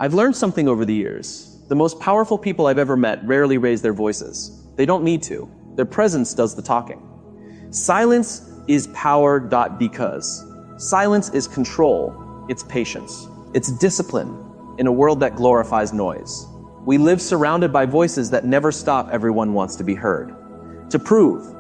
I've learned something over the years. The most powerful people I've ever met rarely raise their voices. They don't need to. Their presence does the talking. Silence is power. Because silence is control. It's patience. It's discipline in a world that glorifies noise. We live surrounded by voices that never stop. Everyone wants to be heard. To prove,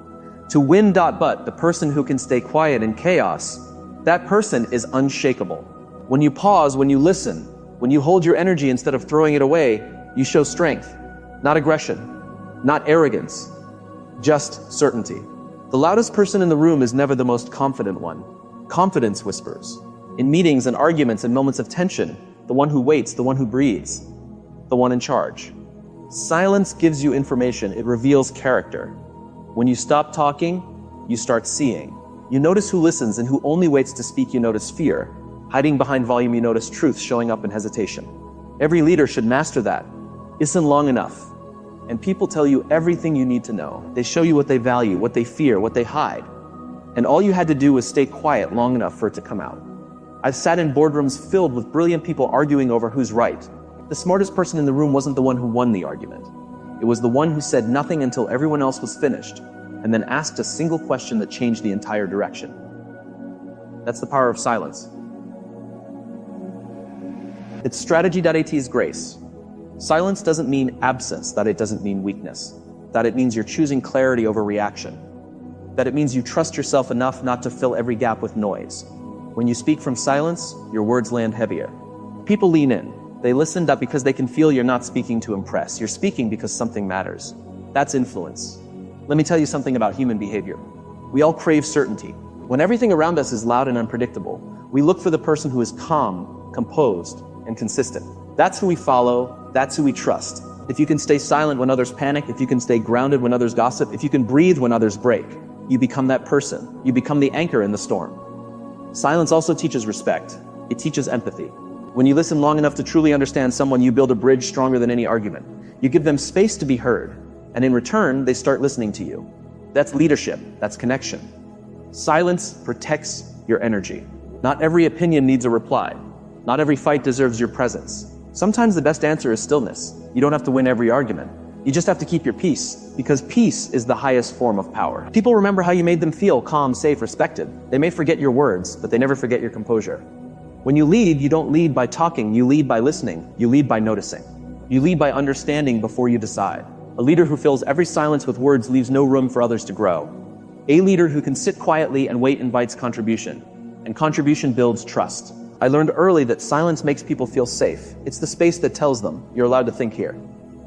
to win. But the person who can stay quiet in chaos, that person is unshakable. When you pause, when you listen, when you hold your energy instead of throwing it away, you show strength, not aggression, not arrogance, just certainty. The loudest person in the room is never the most confident one. Confidence whispers. In meetings and arguments and moments of tension, the one who waits, the one who breathes, the one in charge. Silence gives you information. It reveals character. When you stop talking, you start seeing. You notice who listens and who only waits to speak. You notice fear. Hiding behind volume, you notice truth showing up in hesitation. Every leader should master that. Listen long enough, and people tell you everything you need to know. They show you what they value, what they fear, what they hide. And all you had to do was stay quiet long enough for it to come out. I've sat in boardrooms filled with brilliant people arguing over who's right. The smartest person in the room wasn't the one who won the argument. It was the one who said nothing until everyone else was finished, and then asked a single question that changed the entire direction. That's the power of silence. It's strategy.at's grace. Silence doesn't mean absence, that it doesn't mean weakness, that it means you're choosing clarity over reaction, that it means you trust yourself enough not to fill every gap with noise. When you speak from silence, your words land heavier. People lean in. They listen not because they can feel you're not speaking to impress. You're speaking because something matters. That's influence. Let me tell you something about human behavior. We all crave certainty. When everything around us is loud and unpredictable, we look for the person who is calm, composed, and consistent. That's who we follow. That's who we trust. If you can stay silent when others panic, if you can stay grounded when others gossip, if you can breathe when others break, you become that person. You become the anchor in the storm. Silence also teaches respect. It teaches empathy. When you listen long enough to truly understand someone, you build a bridge stronger than any argument. You give them space to be heard, and in return, they start listening to you. That's leadership. That's connection. Silence protects your energy. Not every opinion needs a reply. Not every fight deserves your presence. Sometimes the best answer is stillness. You don't have to win every argument. You just have to keep your peace, because peace is the highest form of power. People remember how you made them feel calm, safe, respected. They may forget your words, but they never forget your composure. When you lead, you don't lead by talking. You lead by listening. You lead by noticing. You lead by understanding before you decide. A leader who fills every silence with words leaves no room for others to grow. A leader who can sit quietly and wait invites contribution, and contribution builds trust. I learned early that silence makes people feel safe. It's the space that tells them, you're allowed to think here.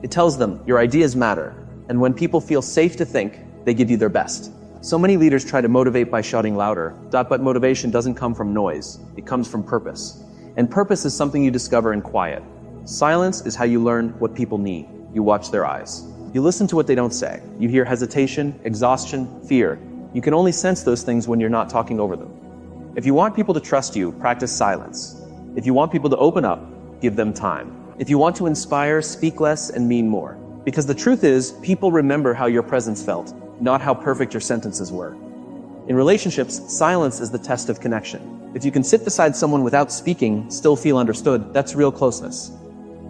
It tells them, your ideas matter. And when people feel safe to think, they give you their best. So many leaders try to motivate by shouting louder. But motivation doesn't come from noise. It comes from purpose. And purpose is something you discover in quiet. Silence is how you learn what people need. You watch their eyes. You listen to what they don't say. You hear hesitation, exhaustion, fear. You can only sense those things when you're not talking over them. If you want people to trust you, practice silence. If you want people to open up, give them time. If you want to inspire, speak less and mean more. Because the truth is, people remember how your presence felt, not how perfect your sentences were. In relationships, silence is the test of connection. If you can sit beside someone without speaking, still feel understood, that's real closeness.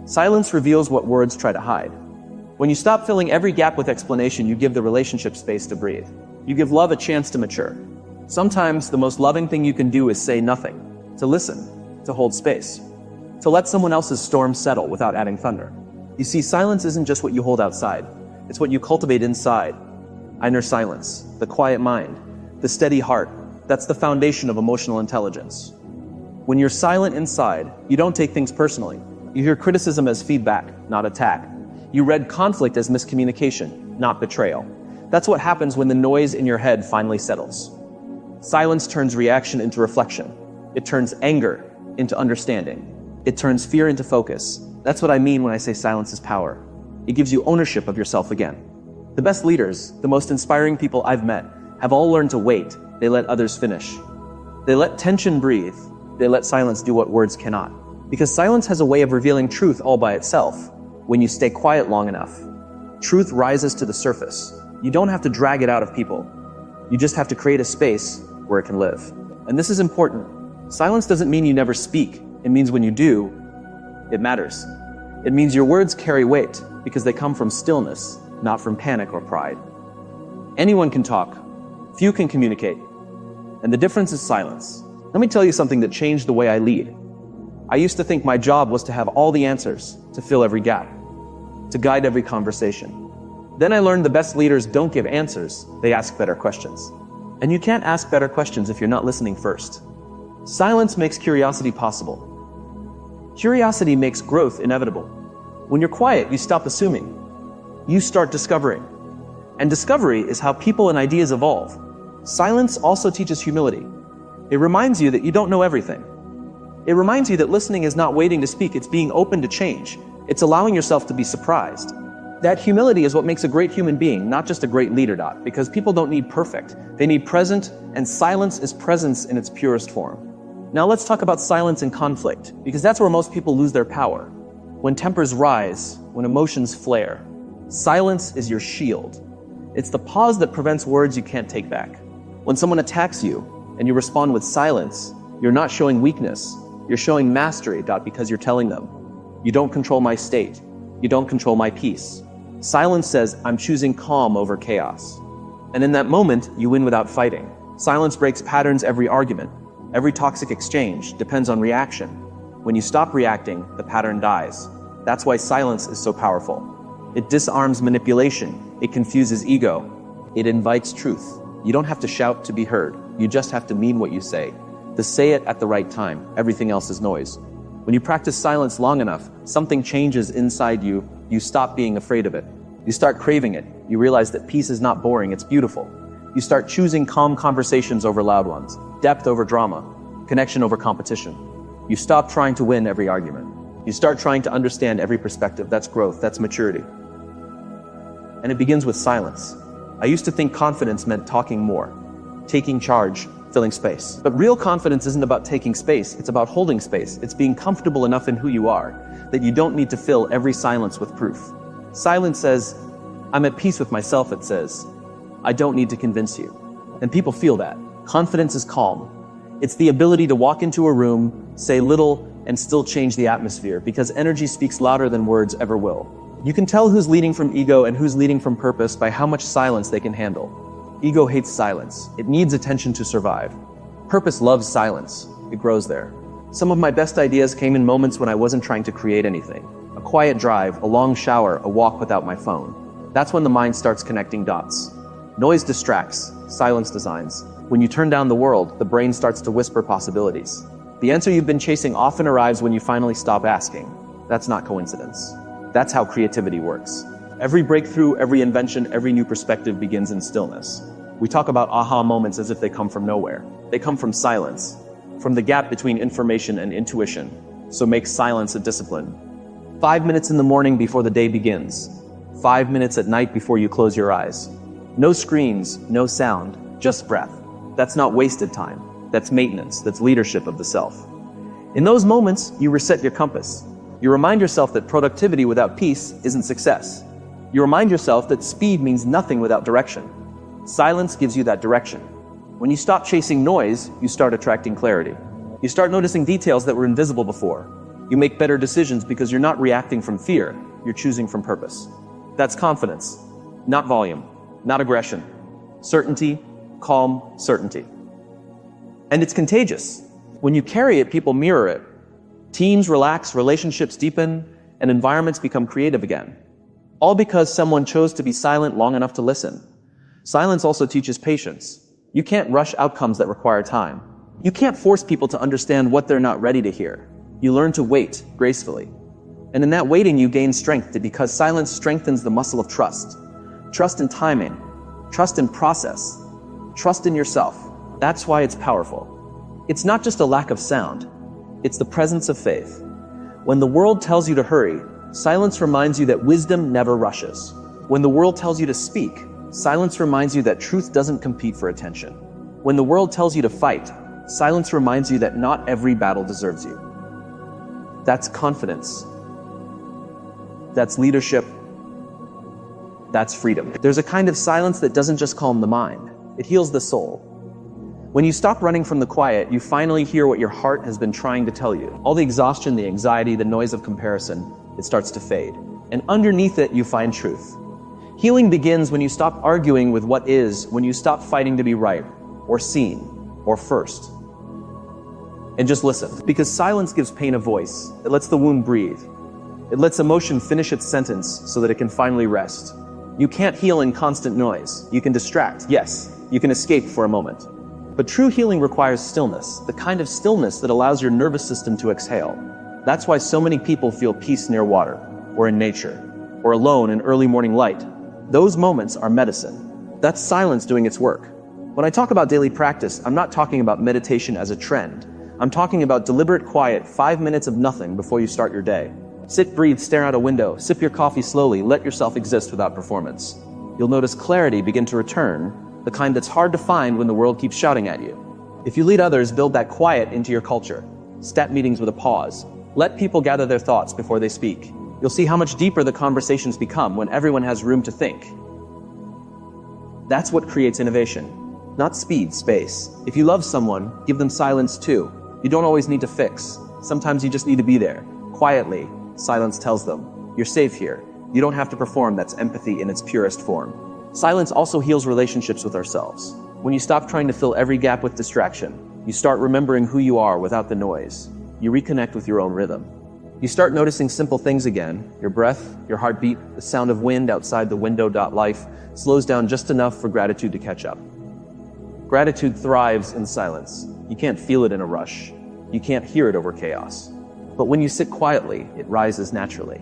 Silence reveals what words try to hide. When you stop filling every gap with explanation, you give the relationship space to breathe. You give love a chance to mature. Sometimes the most loving thing you can do is say nothing, to listen, to hold space, to let someone else's storm settle without adding thunder. You see, silence isn't just what you hold outside, it's what you cultivate inside. Inner silence, the quiet mind, the steady heart, that's the foundation of emotional intelligence. When you're silent inside, you don't take things personally. You hear criticism as feedback, not attack. You read conflict as miscommunication, not betrayal. That's what happens when the noise in your head finally settles. Silence turns reaction into reflection. It turns anger into understanding. It turns fear into focus. That's what I mean when I say silence is power. It gives you ownership of yourself again. The best leaders, the most inspiring people I've met, have all learned to wait. They let others finish. They let tension breathe. They let silence do what words cannot. Because silence has a way of revealing truth all by itself. When you stay quiet long enough, truth rises to the surface. You don't have to drag it out of people. You just have to create a space where it can live. And this is important. Silence doesn't mean you never speak. It means when you do, It matters. It means your words carry weight because they come from stillness, not from panic or pride. Anyone can talk, few can communicate, and the difference is silence. Let me tell you something that changed the way I lead. I used to think my job was to have all the answers, to fill every gap, to guide every conversation. Then I learned the best leaders don't give answers, they ask better questions. And you can't ask better questions if you're not listening first. Silence makes curiosity possible. Curiosity makes growth inevitable. When you're quiet, you stop assuming. You start discovering. And discovery is how people and ideas evolve. Silence also teaches humility. It reminds you that you don't know everything. It reminds you that listening is not waiting to speak, it's being open to change. It's allowing yourself to be surprised. That humility is what makes a great human being, not just a great leader, because people don't need perfect. They need present, and silence is presence in its purest form. Now let's talk about silence and conflict, because that's where most people lose their power. When tempers rise, when emotions flare, silence is your shield. It's the pause that prevents words you can't take back. When someone attacks you and you respond with silence, you're not showing weakness, you're showing mastery, because you're telling them, you don't control my state, you don't control my peace. Silence says, I'm choosing calm over chaos. And in that moment, you win without fighting. Silence breaks patterns. Every argument, every toxic exchange depends on reaction. When you stop reacting, the pattern dies. That's why silence is so powerful. It disarms manipulation. It confuses ego. It invites truth. You don't have to shout to be heard. You just have to mean what you say. To say it at the right time. Everything else is noise. When you practice silence long enough, something changes inside you. You stop being afraid of it. You start craving it. You realize that peace is not boring, it's beautiful. You start choosing calm conversations over loud ones, depth over drama, connection over competition. You stop trying to win every argument. You start trying to understand every perspective. That's growth, that's maturity. And it begins with silence. I used to think confidence meant talking more, taking charge, filling space. But real confidence isn't about taking space, it's about holding space. It's being comfortable enough in who you are that you don't need to fill every silence with proof. Silence says, I'm at peace with myself, it says. I don't need to convince you. And people feel that. Confidence is calm. It's the ability to walk into a room, say little, and still change the atmosphere, because energy speaks louder than words ever will. You can tell who's leading from ego and who's leading from purpose by how much silence they can handle. Ego hates silence. It needs attention to survive. Purpose loves silence. It grows there. Some of my best ideas came in moments when I wasn't trying to create anything. A quiet drive, a long shower, a walk without my phone. That's when the mind starts connecting dots. Noise distracts, silence designs. When you turn down the world, the brain starts to whisper possibilities. The answer you've been chasing often arrives when you finally stop asking. That's not coincidence. That's how creativity works. Every breakthrough, every invention, every new perspective begins in stillness. We talk about aha moments as if they come from nowhere. They come from silence, from the gap between information and intuition. So make silence a discipline. 5 minutes in the morning before the day begins. 5 minutes at night before you close your eyes. No screens, no sound, just breath. That's not wasted time. That's maintenance. That's leadership of the self. In those moments, you reset your compass. You remind yourself that productivity without peace isn't success. You remind yourself that speed means nothing without direction. Silence gives you that direction. When you stop chasing noise, you start attracting clarity. You start noticing details that were invisible before. You make better decisions because you're not reacting from fear, you're choosing from purpose. That's confidence, not volume, not aggression. Certainty, calm certainty. And it's contagious. When you carry it, people mirror it. Teams relax, relationships deepen, and environments become creative again. All because someone chose to be silent long enough to listen. Silence also teaches patience. You can't rush outcomes that require time. You can't force people to understand what they're not ready to hear. You learn to wait gracefully. And in that waiting, you gain strength because silence strengthens the muscle of trust. Trust in timing, trust in process, trust in yourself. That's why it's powerful. It's not just a lack of sound. It's the presence of faith. When the world tells you to hurry, silence reminds you that wisdom never rushes. When the world tells you to speak, silence reminds you that truth doesn't compete for attention. When the world tells you to fight, silence reminds you that not every battle deserves you. That's confidence. That's leadership. That's freedom. There's a kind of silence that doesn't just calm the mind, it heals the soul. When you stop running from the quiet, you finally hear what your heart has been trying to tell you. All the exhaustion, the anxiety, the noise of comparison, it starts to fade. And underneath it, you find truth. Healing begins when you stop arguing with what is, when you stop fighting to be right, or seen, or first. And just listen, because silence gives pain a voice. It lets the wound breathe. It lets emotion finish its sentence so that it can finally rest. You can't heal in constant noise. You can distract, yes. You can escape for a moment. But true healing requires stillness, the kind of stillness that allows your nervous system to exhale. That's why so many people feel peace near water, or in nature, or alone in early morning light. Those moments are medicine. That's silence doing its work. When I talk about daily practice, I'm not talking about meditation as a trend. I'm talking about deliberate quiet, 5 minutes of nothing before you start your day. Sit, breathe, stare out a window, sip your coffee slowly, let yourself exist without performance. You'll notice clarity begin to return, the kind that's hard to find when the world keeps shouting at you. If you lead others, build that quiet into your culture. Start meetings with a pause. Let people gather their thoughts before they speak. You'll see how much deeper the conversations become when everyone has room to think. That's what creates innovation. Not speed, space. If you love someone, give them silence too. You don't always need to fix. Sometimes you just need to be there. Quietly, silence tells them, you're safe here. You don't have to perform. That's empathy in its purest form. Silence also heals relationships with ourselves. When you stop trying to fill every gap with distraction, you start remembering who you are without the noise. You reconnect with your own rhythm. You start noticing simple things again. Your breath, your heartbeat, the sound of wind outside the window. Life slows down just enough for gratitude to catch up. Gratitude thrives in silence. You can't feel it in a rush. You can't hear it over chaos. But when you sit quietly, it rises naturally.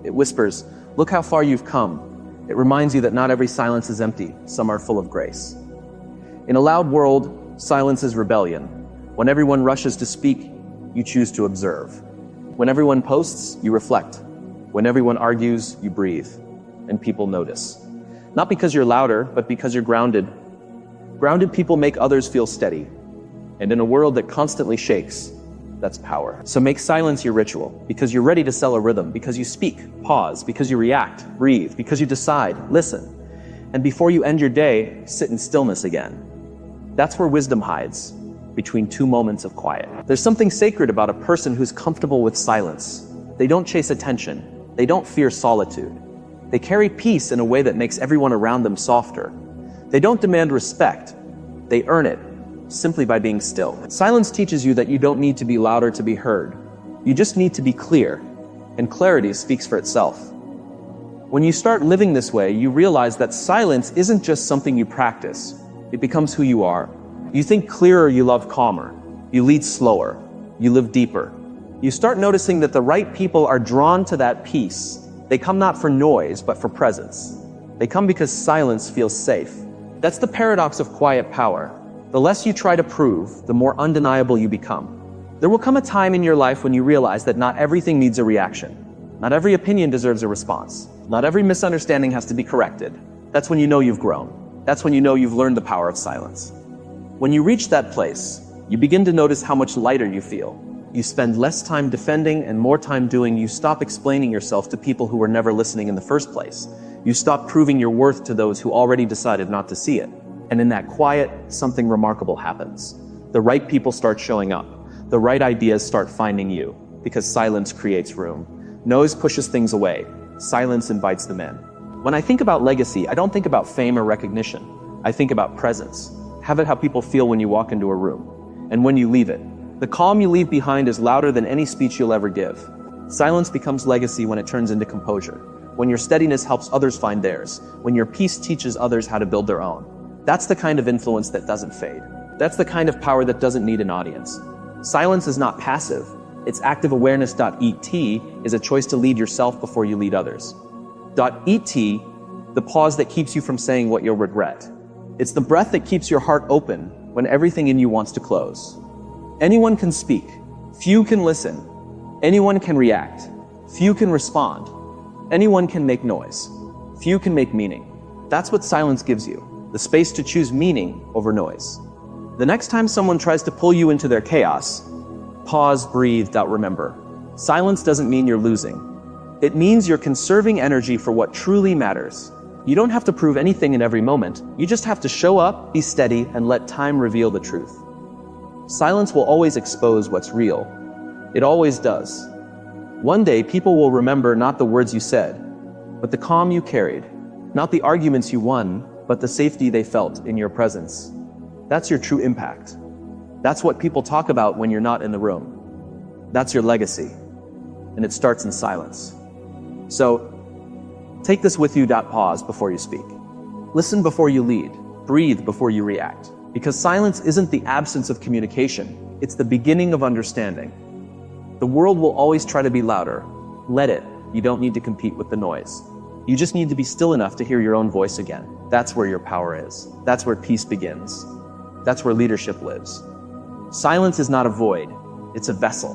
It whispers, look how far you've come. It reminds you that not every silence is empty. Some are full of grace. In a loud world, silence is rebellion. When everyone rushes to speak, you choose to observe. When everyone posts, you reflect. When everyone argues, you breathe. And people notice. Not because you're louder, but because you're grounded. Grounded people make others feel steady. And in a world that constantly shakes, that's power. So make silence your ritual, because you're ready to sell a rhythm, because you speak, pause, because you react, breathe, because you decide, listen. And before you end your day, sit in stillness again. That's where wisdom hides, between two moments of quiet. There's something sacred about a person who's comfortable with silence. They don't chase attention. They don't fear solitude. They carry peace in a way that makes everyone around them softer. They don't demand respect. They earn it, simply by being still. Silence teaches you that you don't need to be louder to be heard. You just need to be clear, and clarity speaks for itself. When you start living this way, you realize that silence isn't just something you practice. It becomes who you are. You think clearer, you love calmer. You lead slower. You live deeper. You start noticing that the right people are drawn to that peace. They come not for noise, but for presence. They come because silence feels safe. That's the paradox of quiet power. The less you try to prove, the more undeniable you become. There will come a time in your life when you realize that not everything needs a reaction. Not every opinion deserves a response. Not every misunderstanding has to be corrected. That's when you know you've grown. That's when you know you've learned the power of silence. When you reach that place, you begin to notice how much lighter you feel. You spend less time defending and more time doing. You stop explaining yourself to people who were never listening in the first place. You stop proving your worth to those who already decided not to see it. And in that quiet, something remarkable happens. The right people start showing up. The right ideas start finding you, because silence creates room. Noise pushes things away. Silence invites them in. When I think about legacy, I don't think about fame or recognition. I think about presence. Have it how people feel when you walk into a room, and when you leave it. The calm you leave behind is louder than any speech you'll ever give. Silence becomes legacy when it turns into composure. When your steadiness helps others find theirs. When your peace teaches others how to build their own. That's the kind of influence that doesn't fade. That's the kind of power that doesn't need an audience. Silence is not passive. It's active awareness. ET is a choice to lead yourself before you lead others. ET, the pause that keeps you from saying what you'll regret. It's the breath that keeps your heart open when everything in you wants to close. Anyone can speak. Few can listen. Anyone can react. Few can respond. Anyone can make noise. Few can make meaning. That's what silence gives you, the space to choose meaning over noise. The next time someone tries to pull you into their chaos, pause, breathe, remember. Silence doesn't mean you're losing. It means you're conserving energy for what truly matters. You don't have to prove anything in every moment. You just have to show up, be steady, and let time reveal the truth. Silence will always expose what's real. It always does. One day, people will remember not the words you said, but the calm you carried. Not the arguments you won, but the safety they felt in your presence. That's your true impact. That's what people talk about when you're not in the room. That's your legacy. And it starts in silence. So, take this with you. Pause before you speak. Listen before you lead. Breathe before you react. Because silence isn't the absence of communication. It's the beginning of understanding. The world will always try to be louder. Let it. You don't need to compete with the noise. You just need to be still enough to hear your own voice again. That's where your power is. That's where peace begins. That's where leadership lives. Silence is not a void. It's a vessel.